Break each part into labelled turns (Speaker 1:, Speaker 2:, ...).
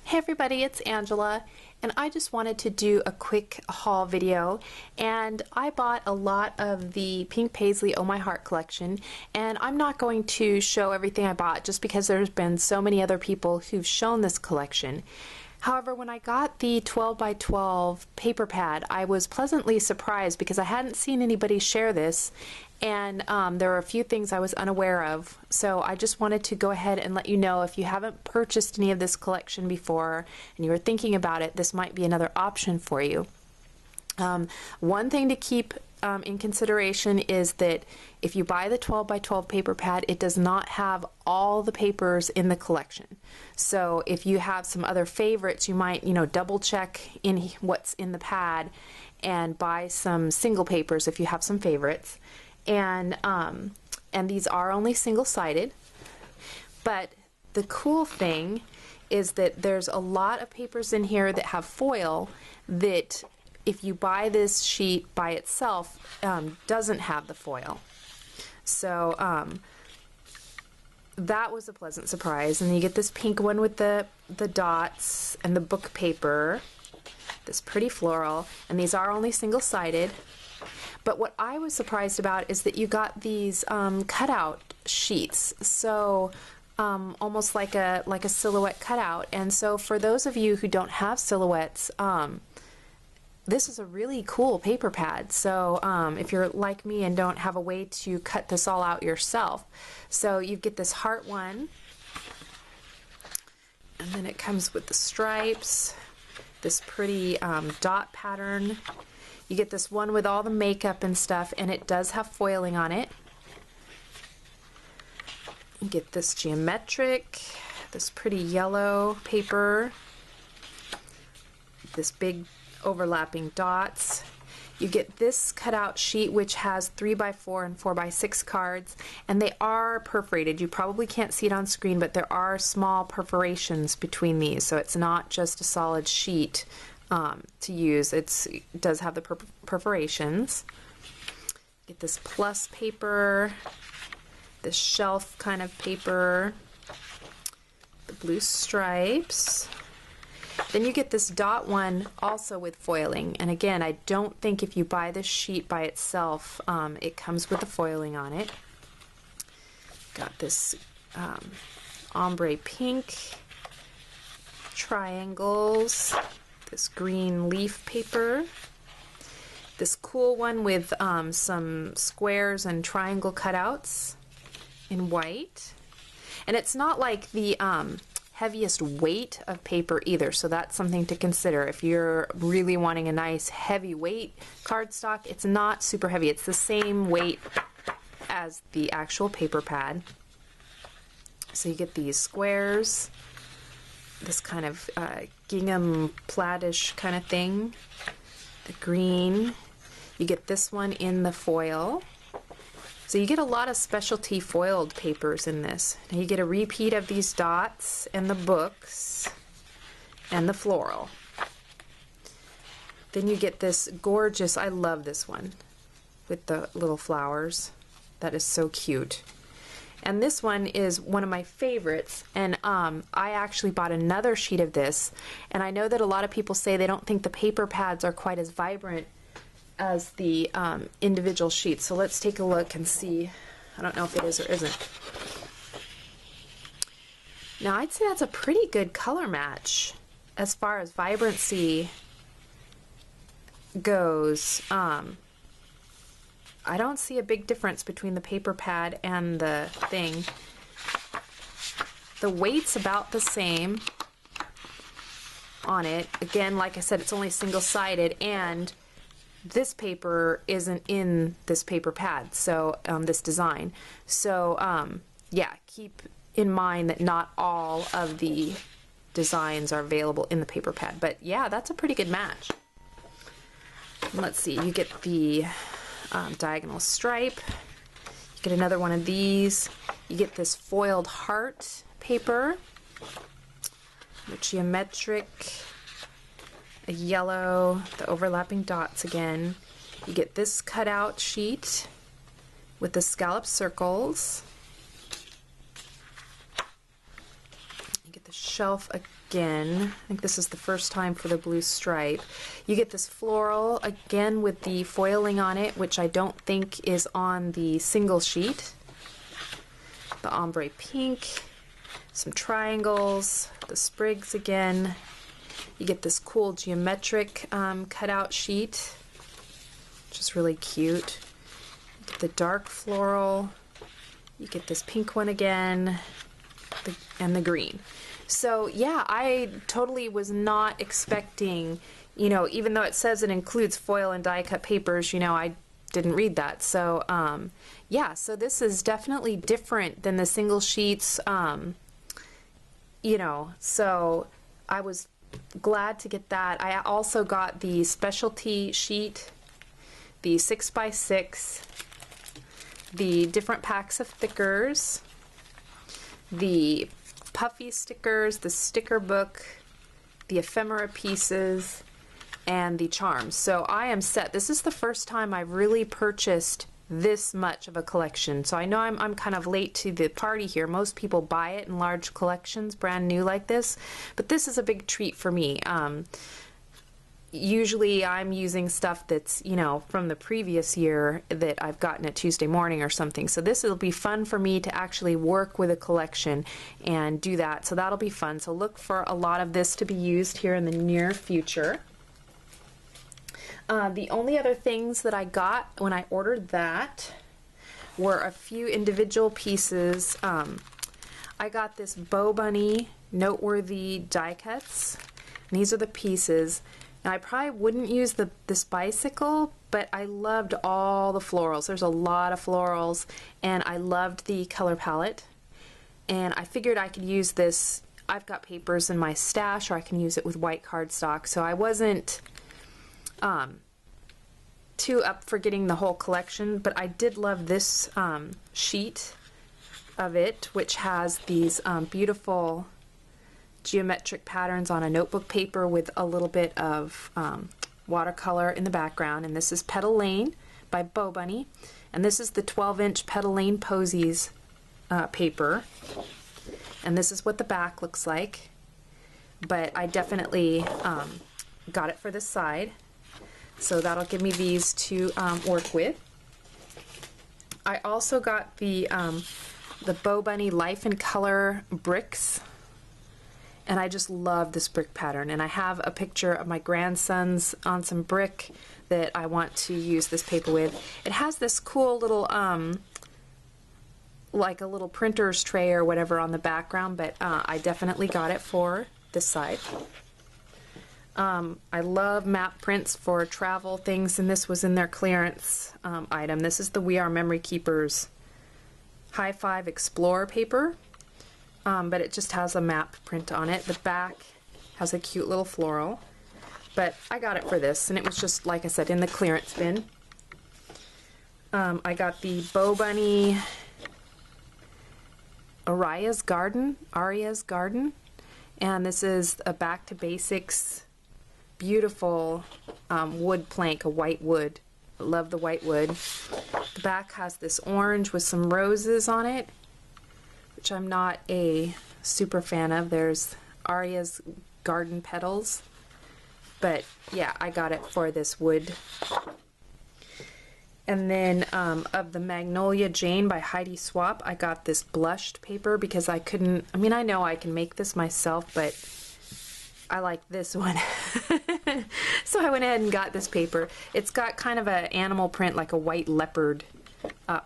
Speaker 1: Hey everybody, it's Angela, and I just wanted to do a quick haul video. And I bought a lot of the Pink Paisley Oh My Heart collection, and I'm not going to show everything I bought just because there's been so many other people who've shown this collection. However, when I got the 12 by 12 paper pad, I was pleasantly surprised because I hadn't seen anybody share this, and there were a few things I was unaware of. So I just wanted to go ahead and let you know, if you haven't purchased any of this collection before and you were thinking about it, this might be another option for you. One thing to keep in consideration is that if you buy the 12 by 12 paper pad, it does not have all the papers in the collection. So if you have some other favorites, you might, double check in what's in the pad and buy some single papers if you have some favorites. And these are only single-sided, but the cool thing is that there's a lot of papers in here that have foil that, if you buy this sheet by itself, doesn't have the foil. So that was a pleasant surprise. And you get this pink one with the dots and the book paper, this pretty floral, and these are only single-sided. But what I was surprised about is that you got these cutout sheets, so almost like a silhouette cutout. And so for those of you who don't have silhouettes, this is a really cool paper pad. So if you're like me and don't have a way to cut this all out yourself, so you get this heart one, and then it comes with the stripes, this pretty dot pattern. You get this one with all the makeup and stuff, and it does have foiling on it. You get this geometric, this pretty yellow paper, this big overlapping dots. You get this cutout sheet, which has 3x4 and 4x6 cards, and they are perforated. You probably can't see it on screen, but there are small perforations between these, so it's not just a solid sheet to use. It does have the perforations. Get this plus paper, this shelf kind of paper, the blue stripes. Then you get this dot one also with foiling, and again, I don't think if you buy this sheet by itself, it comes with the foiling on it. Got this ombre pink, triangles, this green leaf paper, this cool one with some squares and triangle cutouts in white. And it's not like the heaviest weight of paper either, so that's something to consider. If you're really wanting a nice heavy weight cardstock, it's not super heavy. It's the same weight as the actual paper pad. So you get these squares, this kind of gingham plaidish kind of thing, the green. You get this one in the foil. So you get a lot of specialty foiled papers in this. Now you get a repeat of these dots and the books and the floral. Then you get this gorgeous, I love this one with the little flowers. That is so cute. And this one is one of my favorites, and I actually bought another sheet of this, and I know that a lot of people say they don't think the paper pads are quite as vibrant as the individual sheets. So let's take a look and see. I don't know if it is or isn't. Now I'd say that's a pretty good color match as far as vibrancy goes. I don't see a big difference between the paper pad and the thing. The weight's about the same on it. Again, like I said, it's only single-sided, and this paper isn't in this paper pad, so this design. So yeah, keep in mind that not all of the designs are available in the paper pad. But yeah, that's a pretty good match. Let's see, you get the diagonal stripe. You get another one of these. You get this foiled heart paper, the geometric, a yellow, the overlapping dots again. You get this cutout sheet with the scallop circles. You get the shelf again. I think this is the first time for the blue stripe. You get this floral again with the foiling on it, which I don't think is on the single sheet. The ombre pink, some triangles, the sprigs again. You get this cool geometric cutout sheet, which is really cute. You get the dark floral. You get this pink one again, and the green. So yeah, I totally was not expecting, you know, even though it says it includes foil and die cut papers, you know, I didn't read that. So yeah, so this is definitely different than the single sheets, you know, so I was glad to get that. I also got the specialty sheet, the 6x6, the different packs of stickers, the puffy stickers, the sticker book, the ephemera pieces, and the charms. So I am set. This is the first time I've really purchased this much of a collection. So I know I'm kind of late to the party here. Most people buy it in large collections, brand new like this, but this is a big treat for me. Usually I'm using stuff that's, you know, from the previous year that I've gotten at Tuesday Morning or something. So this will be fun for me to actually work with a collection and do that. So that'll be fun. So look for a lot of this to be used here in the near future. The only other things that I got when I ordered that were a few individual pieces. I got this Bow Bunny Noteworthy die cuts, and these are the pieces. Now I probably wouldn't use this bicycle, but I loved all the florals. There's a lot of florals, and I loved the color palette, and I figured I could use this. I've got papers in my stash, or I can use it with white cardstock, so I wasn't too up for getting the whole collection, but I did love this sheet of it, which has these beautiful geometric patterns on a notebook paper with a little bit of watercolor in the background. And this is Petal Lane by Bow Bunny, and this is the 12-inch Petal Lane Posies paper, and this is what the back looks like. But I definitely got it for this side, so that'll give me these to work with. I also got the Bow Bunny Life in Color bricks, and I just love this brick pattern, and I have a picture of my grandsons on some brick that I want to use this paper with. It has this cool little like a little printer's tray or whatever on the background, but I definitely got it for this side. I love map prints for travel things, and this was in their clearance item. This is the We Are Memory Keepers High Five Explorer paper, but it just has a map print on it. The back has a cute little floral, but I got it for this, and it was just, like I said, in the clearance bin. I got the Bow Bunny Aria's Garden, and this is a Back to Basics beautiful wood plank, a white wood. I love the white wood. The back has this orange with some roses on it, which I'm not a super fan of. There's Aria's Garden petals, but yeah, I got it for this wood. And then of the Magnolia Jane by Heidi Swapp, I got this blushed paper because I couldn't, I mean, I know I can make this myself, but I like this one. So I went ahead and got this paper. It's got kind of an animal print, like a white leopard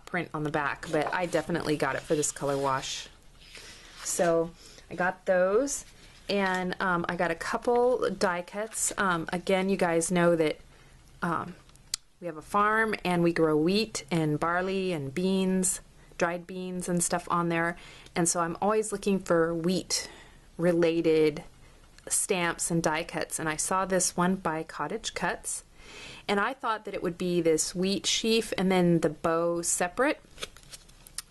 Speaker 1: print on the back, but I definitely got it for this color wash. So I got those, and I got a couple die cuts. Again, you guys know that we have a farm, and we grow wheat and barley and beans, dried beans and stuff on there, and so I'm always looking for wheat related stamps and die cuts, and I saw this one by Cottage Cuts, and I thought that it would be this wheat sheaf and then the bow separate,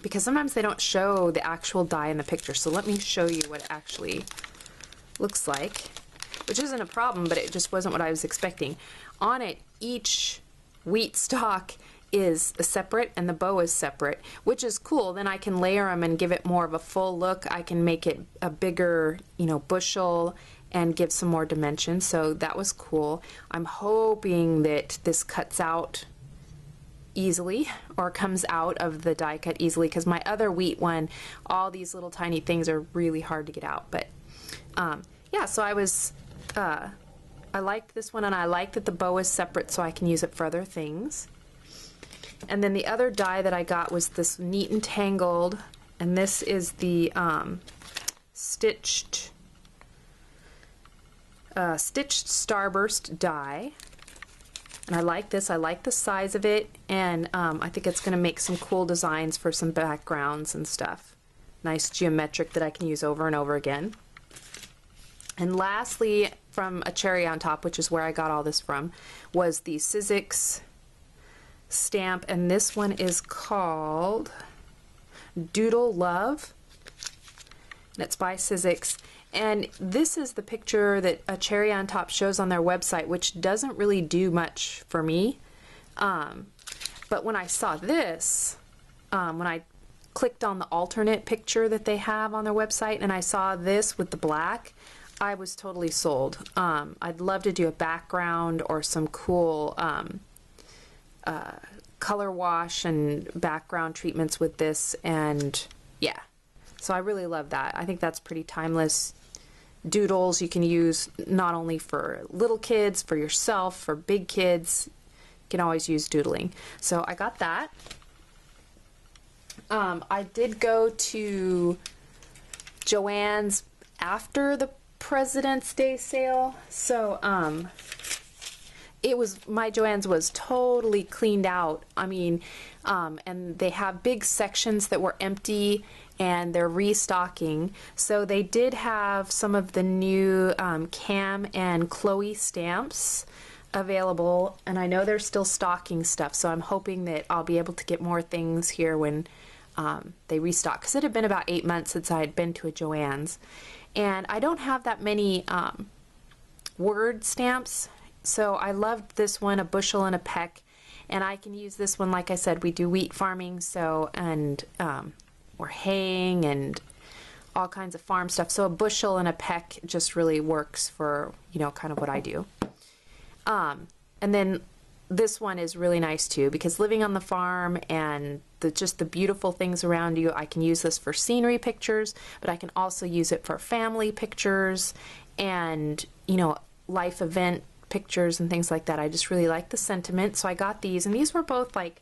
Speaker 1: because sometimes they don't show the actual die in the picture. So let me show you what it actually looks like, which isn't a problem, but it just wasn't what I was expecting. On it, each wheat stalk is separate and the bow is separate, which is cool. Then I can layer them and give it more of a full look. I can make it a bigger, you know, bushel and give some more dimension. So that was cool. I'm hoping that this cuts out easily or comes out of the die cut easily, because my other wheat one, all these little tiny things are really hard to get out. But yeah, so I liked this one, and I like that the bow is separate so I can use it for other things. And then the other die that I got was this Neat and Tangled, and this is the stitched Starburst die. And I like this. I like the size of it, and I think it's going to make some cool designs for some backgrounds and stuff. Nice geometric that I can use over and over again. And lastly, from a cherry on top, which is where I got all this from, was the Sizzix stamp, and this one is called Doodle Love, and it's by Sizzix. And this is the picture that a cherry on top shows on their website, which doesn't really do much for me. But when I saw this, when I clicked on the alternate picture that they have on their website, and I saw this with the black, I was totally sold. I'd love to do a background or some cool color wash and background treatments with this, and yeah. So I really love that. I think that's pretty timeless. Doodles you can use not only for little kids, for yourself, for big kids. You can always use doodling. So I got that. I did go to JoAnn's after the President's Day sale. So it was, my JoAnn's was totally cleaned out. I mean, and they have big sections that were empty, and they're restocking. So they did have some of the new Cam and Chloe stamps available, and I know they're still stocking stuff, so I'm hoping that I'll be able to get more things here when they restock, because it had been about 8 months since I had been to a JoAnn's. And I don't have that many word stamps, so I loved this one, A Bushel and a Peck, and I can use this one. Like I said, we do wheat farming, so, and or haying and all kinds of farm stuff. So a bushel and a peck just really works for, you know, kind of what I do. And then this one is really nice too, because living on the farm and just the beautiful things around you, I can use this for scenery pictures, but I can also use it for family pictures and, you know, life event pictures and things like that. I just really like the sentiment. So I got these, and these were both like,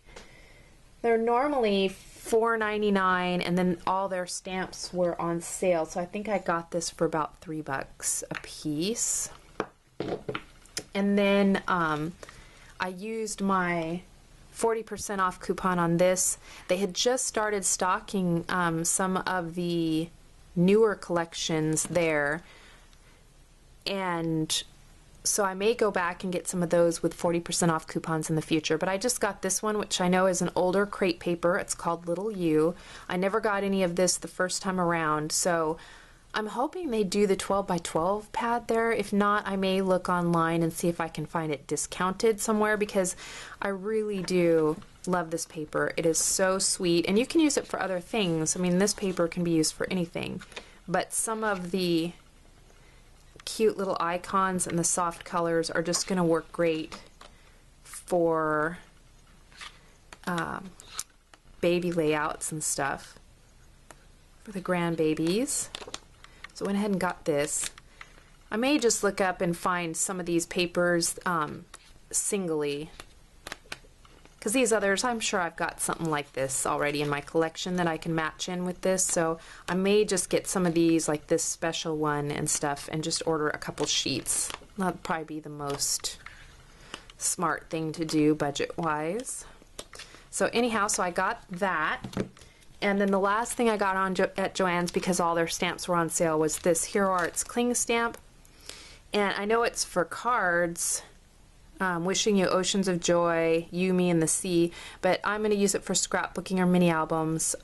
Speaker 1: they're normally $4.99, and then all their stamps were on sale, so I think I got this for about $3 a piece. And then I used my 40% off coupon on this. They had just started stocking some of the newer collections there, and so I may go back and get some of those with 40% off coupons in the future. But I just got this one, which I know is an older crate paper. It's called Little You. I never got any of this the first time around, so I'm hoping they do the 12 by 12 pad there. If not, I may look online and see if I can find it discounted somewhere, because I really do love this paper. It is so sweet, and you can use it for other things. I mean, this paper can be used for anything, but some of the cute little icons and the soft colors are just going to work great for baby layouts and stuff for the grandbabies. So I went ahead and got this. I may just look up and find some of these papers singly, because these others, I'm sure I've got something like this already in my collection that I can match in with this, so I may just get some of these, like this special one and stuff, and just order a couple sheets. That'd probably be the most smart thing to do budget-wise. So anyhow, so I got that, and then the last thing I got on at JoAnn's, because all their stamps were on sale, was this Hero Arts Cling stamp, and I know it's for cards, wishing you oceans of joy, you, me, and the sea, but I'm going to use it for scrapbooking or mini albums,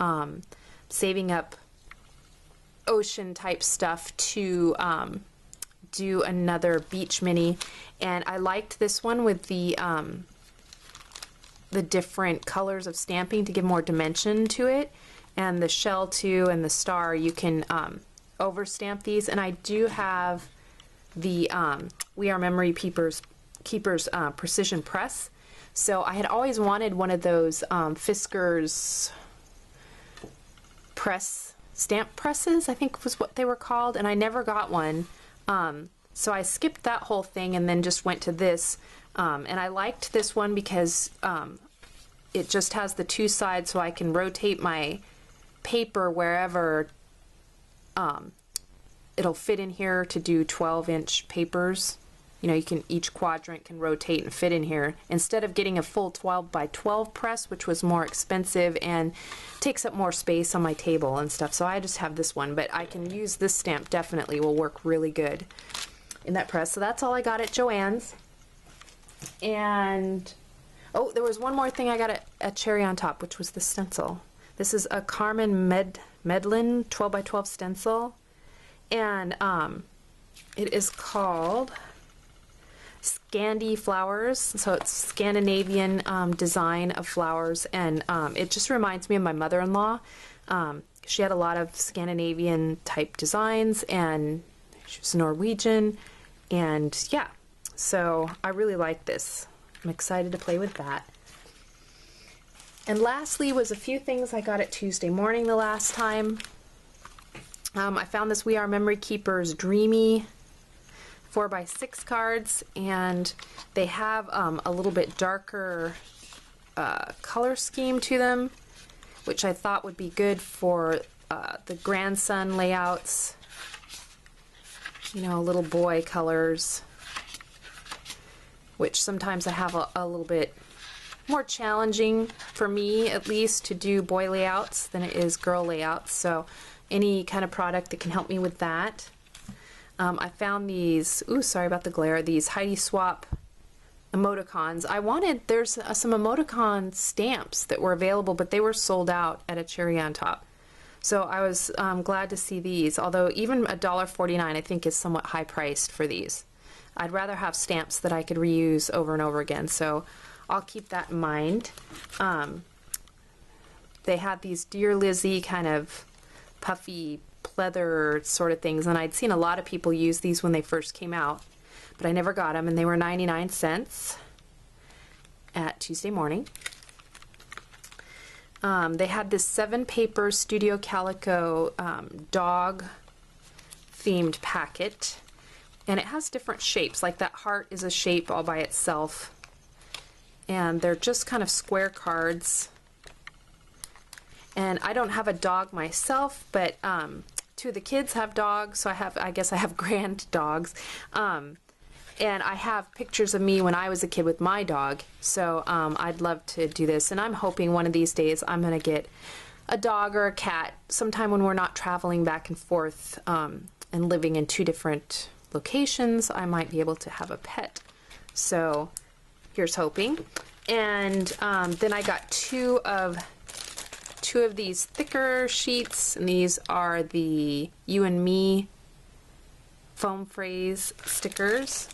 Speaker 1: saving up ocean type stuff to do another beach mini. And I liked this one with the the different colors of stamping to give more dimension to it. And the shell too, and the star, you can overstamp these. And I do have the We Are Memory Keepers Precision Press. So I had always wanted one of those Fisker's stamp presses, I think was what they were called, and I never got one. So I skipped that whole thing and then just went to this. And I liked this one because it just has the two sides, so I can rotate my paper wherever it'll fit in here to do 12-inch papers. You know, each quadrant can rotate and fit in here instead of getting a full 12 by 12 press, which was more expensive and takes up more space on my table and stuff. So I just have this one, but I can use this stamp, definitely will work really good in that press. So that's all I got at JoAnn's. And oh, there was one more thing I got at Cherry on Top, which was the stencil. This is a Carmen Medlin 12 by 12 stencil, and it is called Scandi Flowers. So it's Scandinavian design of flowers, and it just reminds me of my mother-in-law. She had a lot of Scandinavian type designs, and she was Norwegian, and yeah, so I really like this. I'm excited to play with that. And lastly was a few things I got at Tuesday morning the last time. I found this We Are Memory Keepers Dreamy 4x6 cards, and they have a little bit darker color scheme to them, which I thought would be good for the grandson layouts, you know, little boy colors, which sometimes I have a little bit more challenging, for me at least, to do boy layouts than it is girl layouts. So any kind of product that can help me with that. I found these, ooh, sorry about the glare, these Heidi Swap emoticons. There's some emoticon stamps that were available, but they were sold out at a Cherry on Top. So I was glad to see these, although even $1.49 I think is somewhat high priced for these. I'd rather have stamps that I could reuse over and over again, so I'll keep that in mind. They had these Dear Lizzie kind of puffy pleather sort of things, and I'd seen a lot of people use these when they first came out, but I never got them, and they were 99 cents at Tuesday morning. They had this 7-paper Studio Calico dog themed packet, and it has different shapes, like that heart is a shape all by itself, and they're just kind of square cards. And I don't have a dog myself, but two of the kids have dogs, so I guess I have grand dogs. And I have pictures of me when I was a kid with my dog, so I'd love to do this. And I'm hoping one of these days I'm going to get a dog or a cat sometime when we're not traveling back and forth and living in 2 different locations. I might be able to have a pet. So here's hoping. And then I got two of these thicker sheets, and these are the You and Me foam phrase stickers,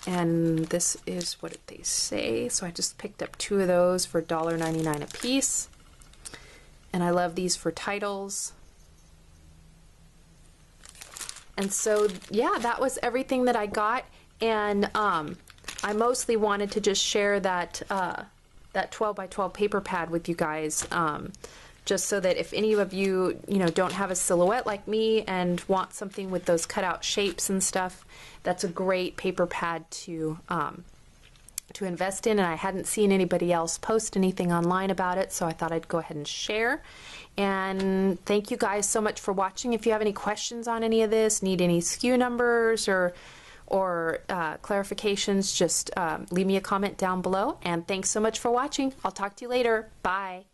Speaker 1: and this is what they say. So I just picked up 2 of those for $1.99 a piece, and I love these for titles. And so yeah, that was everything that I got, and I mostly wanted to just share that 12 by 12 paper pad with you guys, just so that if any of you, don't have a silhouette like me and want something with those cutout shapes and stuff, that's a great paper pad to invest in. And I hadn't seen anybody else post anything online about it, so I thought I'd go ahead and share. And thank you guys so much for watching. If you have any questions on any of this, need any SKU numbers or clarifications, just leave me a comment down below. And thanks so much for watching. I'll talk to you later. Bye.